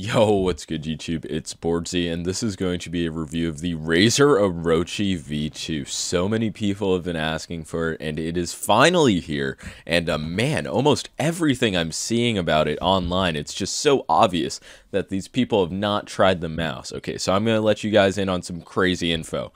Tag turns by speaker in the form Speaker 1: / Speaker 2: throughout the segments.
Speaker 1: Yo, what's good YouTube? It's Boardsy, and this is going to be a review of the Razer Orochi V2. So many people have been asking for it, and it is finally here. And man, almost everything I'm seeing about it online, it's just so obvious that these people have not tried the mouse. Okay, so I'm going to let you guys in on some crazy info.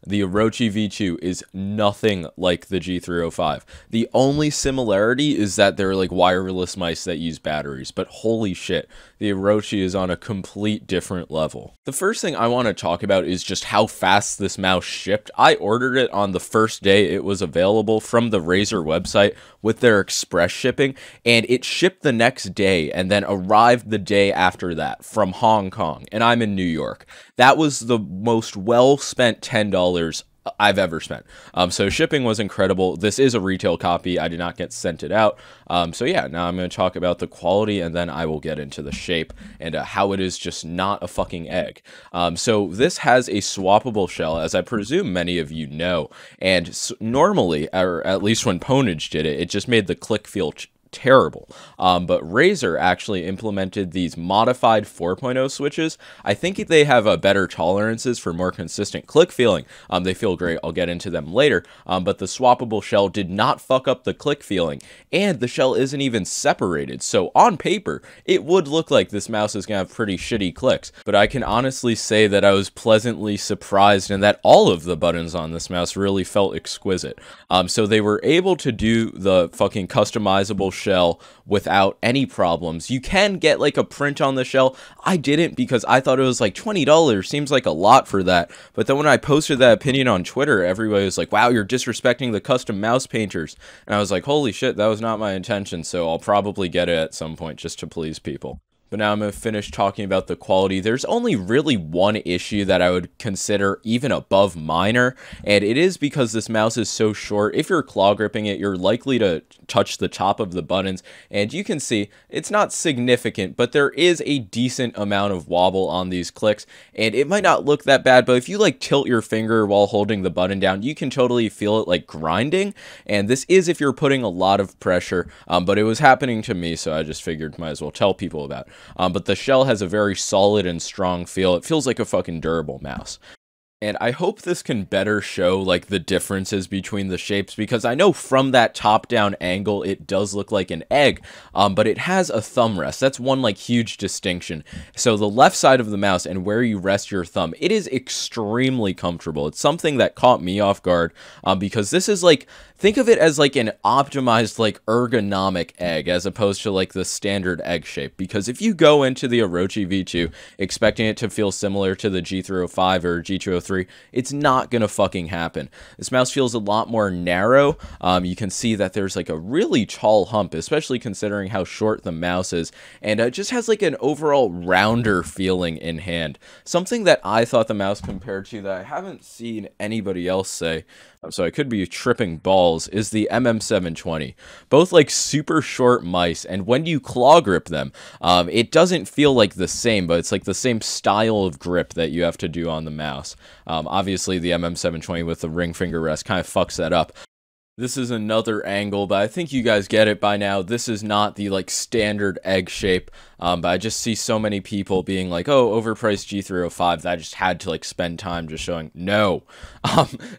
Speaker 1: The Orochi V2 is nothing like the G305. The only similarity is that they're like wireless mice that use batteries, but holy shit, the Orochi is on a complete different level. The first thing I want to talk about is just how fast this mouse shipped. I ordered it on the first day it was available from the Razer website with their express shipping, and it shipped the next day and then arrived the day after that from Hong Kong, and I'm in New York. That was the most well-spent $10 I've ever spent. So shipping was incredible. This is a retail copy. I did not get sent it out. So yeah, now I'm going to talk about the quality, and then I will get into the shape and how it is just not a fucking egg. So this has a swappable shell, as I presume many of you know, and normally, or at least when Ponage did it, it just made the click feel terrible. But Razer actually implemented these modified 4.0 switches. I think they have better tolerances for more consistent click feeling. They feel great. I'll get into them later. But the swappable shell did not fuck up the click feeling, and the shell isn't even separated. So on paper, it would look like this mouse is gonna have pretty shitty clicks. But I can honestly say that I was pleasantly surprised, and that all of the buttons on this mouse really felt exquisite. So they were able to do the fucking customizable shell without any problems. You can get like a print on the shell. I didn't, because I thought it was like $20. Seems like a lot for that. But then when I posted that opinion on Twitter, everybody was like, wow, you're disrespecting the custom mouse painters. And I was like, holy shit, that was not my intention. So I'll probably get it at some point just to please people. But now I'm going to finish talking about the quality. There's only really one issue that I would consider even above minor, and it is because this mouse is so short. If you're claw gripping it, you're likely to touch the top of the buttons, and you can see it's not significant, but there is a decent amount of wobble on these clicks, and it might not look that bad, but if you like tilt your finger while holding the button down, you can totally feel it like grinding, and this is if you're putting a lot of pressure, but it was happening to me, so I just figured might as well tell people about it. But the shell has a very solid and strong feel. It feels like a fucking durable mouse. And I hope this can better show like the differences between the shapes, because I know from that top-down angle it does look like an egg, but it has a thumb rest. That's one like huge distinction. So the left side of the mouse and where you rest your thumb, it is extremely comfortable. It's something that caught me off guard, because this is like, think of it as like an optimized like ergonomic egg as opposed to like the standard egg shape. Because if you go into the Orochi V2 expecting it to feel similar to the G305 or G203, it's not gonna fucking happen. This mouse feels a lot more narrow. You can see that there's like a really tall hump, especially considering how short the mouse is, and it just has like an overall rounder feeling in hand. Something that I thought the mouse compared to that I haven't seen anybody else say, so I could be tripping balls, is the MM720. Both like super short mice, and when you claw grip them, it doesn't feel like the same, but it's like the same style of grip that you have to do on the mouse. Obviously the MM720 with the ring finger rest kind of fucks that up. This is another angle, but I think you guys get it by now. This is not the like standard egg shape, but I just see so many people being like, oh, overpriced G305, that I just had to like spend time just showing no.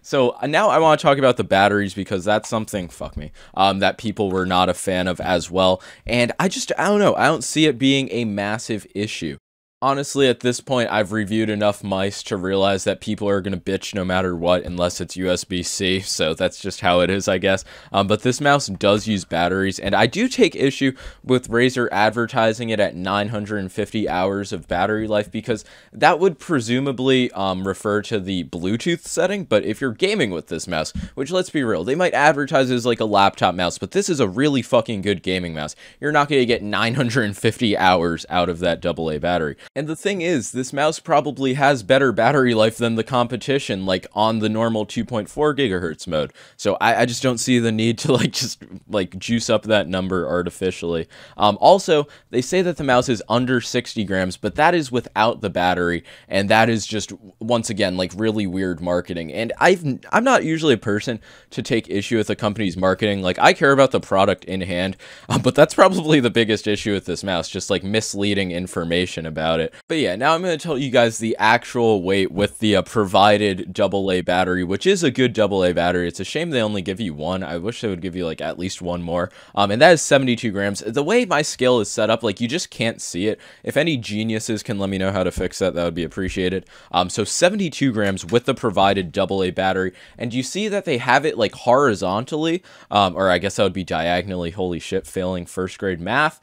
Speaker 1: So now I want to talk about the batteries, because that's something, fuck me, that people were not a fan of as well, and I don't know, I don't see it being a massive issue. Honestly, at this point, I've reviewed enough mice to realize that people are going to bitch no matter what, unless it's USB-C, so that's just how it is, I guess. But this mouse does use batteries, and I do take issue with Razer advertising it at 950 hours of battery life, because that would presumably refer to the Bluetooth setting, but if you're gaming with this mouse, which let's be real, they might advertise it as like a laptop mouse, but this is a really fucking good gaming mouse. You're not going to get 950 hours out of that AA battery. And the thing is, this mouse probably has better battery life than the competition, like on the normal 2.4 gigahertz mode. So I just don't see the need to like just like juice up that number artificially. Also, they say that the mouse is under 60 grams, but that is without the battery, and that is just once again like really weird marketing. And I'm not usually a person to take issue with a company's marketing. Like I care about the product in hand, but that's probably the biggest issue with this mouse, just like misleading information about it. But yeah, now I'm going to tell you guys the actual weight with the provided AA battery, which is a good AA battery. It's a shame they only give you one. I wish they would give you like at least one more. And that is 72 grams. The way my scale is set up, like you just can't see it. If any geniuses can let me know how to fix that, that would be appreciated. So 72 grams with the provided AA battery. And you see that they have it like horizontally, or I guess that would be diagonally. Holy shit, failing first grade math,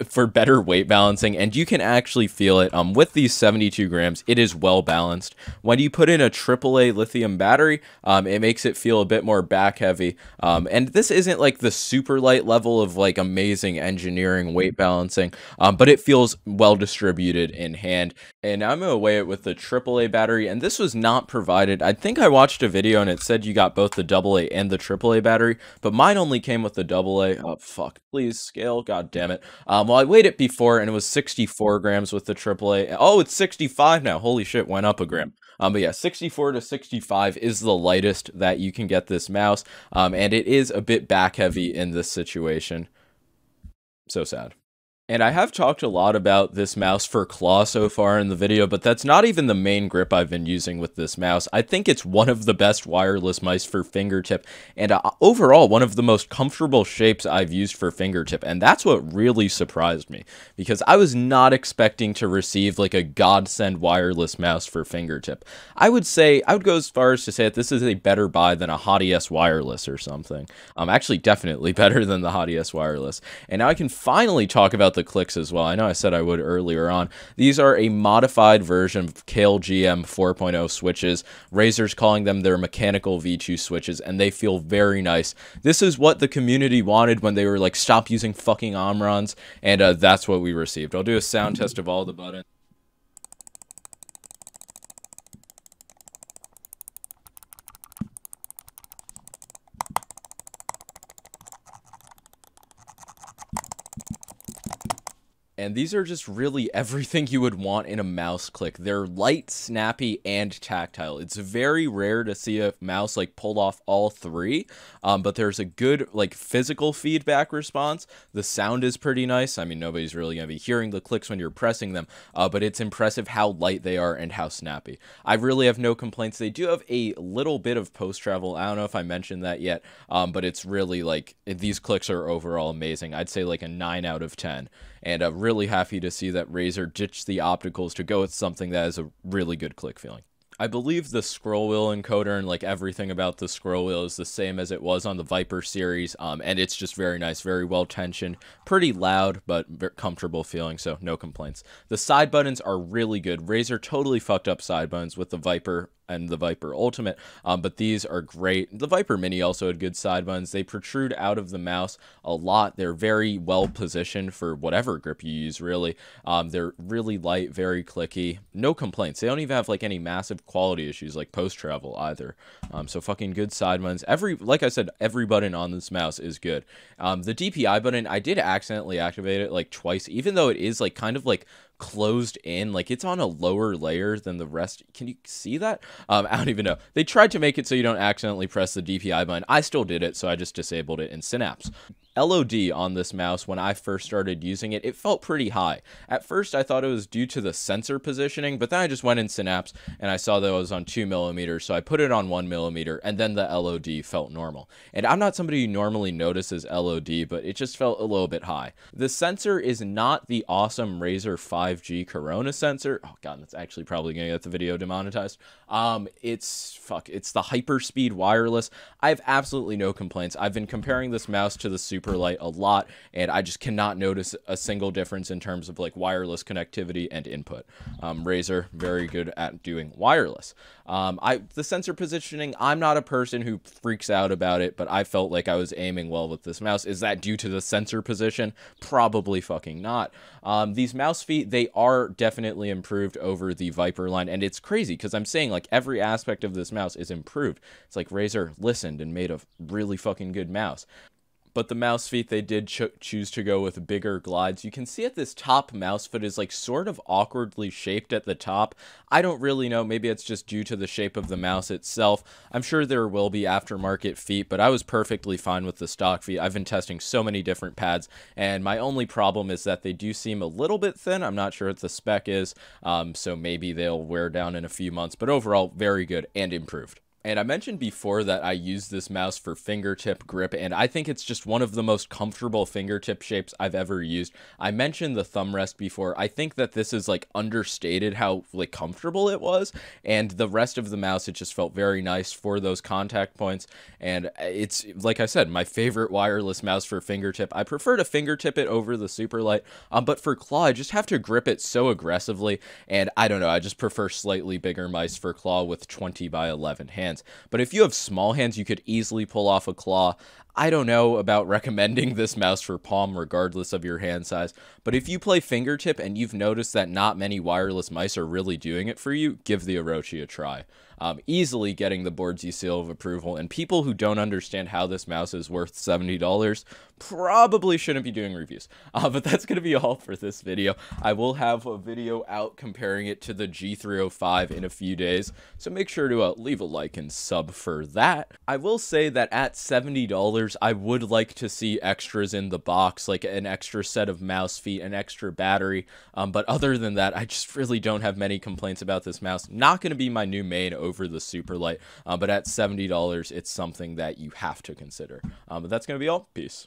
Speaker 1: for better weight balancing. And you can actually feel it with these 72 grams. It is well balanced. When you put in a AAA lithium battery, it makes it feel a bit more back heavy. And this isn't like the super light level of like amazing engineering weight balancing, but it feels well distributed in hand. And I'm going to weigh it with the AAA battery, and this was not provided. I think I watched a video and it said you got both the AA and the AAA battery, but mine only came with the AA. Oh, fuck. Please scale. God damn it. Well, I weighed it before and it was 64 grams with the AAA. Oh, it's 65 now. Holy shit, went up a gram. But yeah, 64 to 65 is the lightest that you can get this mouse, and it is a bit back heavy in this situation. So sad. And I have talked a lot about this mouse for claw so far in the video, but that's not even the main grip I've been using with this mouse. I think it's one of the best wireless mice for fingertip, and overall one of the most comfortable shapes I've used for fingertip, and that's what really surprised me, because I was not expecting to receive like a godsend wireless mouse for fingertip. I would go as far as to say that this is a better buy than a Hot ES wireless or something. Actually definitely better than the Hot ES wireless. And now I can finally talk about the clicks as well. I know I said I would earlier on. These are a modified version of Kale GM 4.0 switches. Razer's calling them their mechanical V2 switches, and they feel very nice. This is what the community wanted when they were like, stop using fucking Omrons, and that's what we received. I'll do a sound test of all the buttons. And these are just really everything you would want in a mouse click. They're light, snappy, and tactile. It's very rare to see a mouse like pull off all three, but there's a good like physical feedback response. The sound is pretty nice. I mean, nobody's really going to be hearing the clicks when you're pressing them, but it's impressive how light they are and how snappy. I really have no complaints. They do have a little bit of post-travel. I don't know if I mentioned that yet, but it's really like, these clicks are overall amazing. I'd say like a 9 out of 10. And I'm really happy to see that Razer ditched the opticals to go with something that has a really good click feeling. I believe the scroll wheel encoder and like everything about the scroll wheel is the same as it was on the Viper series, and it's just very nice, very well tensioned, pretty loud, but very comfortable feeling, so no complaints. The side buttons are really good. Razer totally fucked up side buttons with the Viper and the Viper Ultimate, but these are great. The Viper Mini also had good side buttons. They protrude out of the mouse a lot. They're very well positioned for whatever grip you use, really. They're really light, very clicky. No complaints. They don't even have like any massive quality issues like post-travel either. So fucking good side buttons. Like I said, every button on this mouse is good. The DPI button, I did accidentally activate it like twice, even though it is like kind of like closed in, like it's on a lower layer than the rest. Can you see that? I don't even know. They tried to make it so you don't accidentally press the DPI button. I still did it, so I just disabled it in Synapse. LOD on this mouse, when I first started using it, it felt pretty high. At first, I thought it was due to the sensor positioning, but then I just went in Synapse and I saw that it was on 2mm, so I put it on 1mm, and then the LOD felt normal. And I'm not somebody who normally notices LOD, but it just felt a little bit high. The sensor is not the awesome Razer 5G Corona sensor. Oh god, that's actually probably gonna get the video demonetized. It's the Hyperspeed wireless. I have absolutely no complaints. I've been comparing this mouse to the Super Superlight a lot, and I just cannot notice a single difference in terms of like wireless connectivity and input. Razer, very good at doing wireless. The sensor positioning, I'm not a person who freaks out about it, but I felt like I was aiming well with this mouse. Is that due to the sensor position? Probably fucking not. These mouse feet, they are definitely improved over the Viper line, and it's crazy because I'm saying like every aspect of this mouse is improved. It's like Razer listened and made a really fucking good mouse. But the mouse feet, they did choose to go with bigger glides. You can see at this top mouse foot is like sort of awkwardly shaped at the top. I don't really know. Maybe it's just due to the shape of the mouse itself. I'm sure there will be aftermarket feet, but I was perfectly fine with the stock feet. I've been testing so many different pads, and my only problem is that they do seem a little bit thin. I'm not sure what the spec is, so maybe they'll wear down in a few months, but overall, very good and improved. And I mentioned before that I use this mouse for fingertip grip, and I think it's just one of the most comfortable fingertip shapes I've ever used. I mentioned the thumb rest before. I think that this is like understated how like comfortable it was, and the rest of the mouse, it just felt very nice for those contact points. And it's, like I said, my favorite wireless mouse for fingertip. I prefer to fingertip it over the Superlight, but for claw, I just have to grip it so aggressively, and I don't know, I just prefer slightly bigger mice for claw with 20 by 11 hands. But if you have small hands, you could easily pull off a claw. I don't know about recommending this mouse for palm regardless of your hand size, but if you play fingertip and you've noticed that not many wireless mice are really doing it for you, give the Orochi a try. Easily getting the boardzy seal of approval, and people who don't understand how this mouse is worth $70 probably shouldn't be doing reviews. But that's going to be all for this video. I will have a video out comparing it to the G305 in a few days, so make sure to leave a like and sub for that. I will say that at $70, I would like to see extras in the box, like an extra set of mouse feet, an extra battery, but other than that, I just really don't have many complaints about this mouse. Not going to be my new main over the Superlight, but at $70, it's something that you have to consider. But that's going to be all. Peace.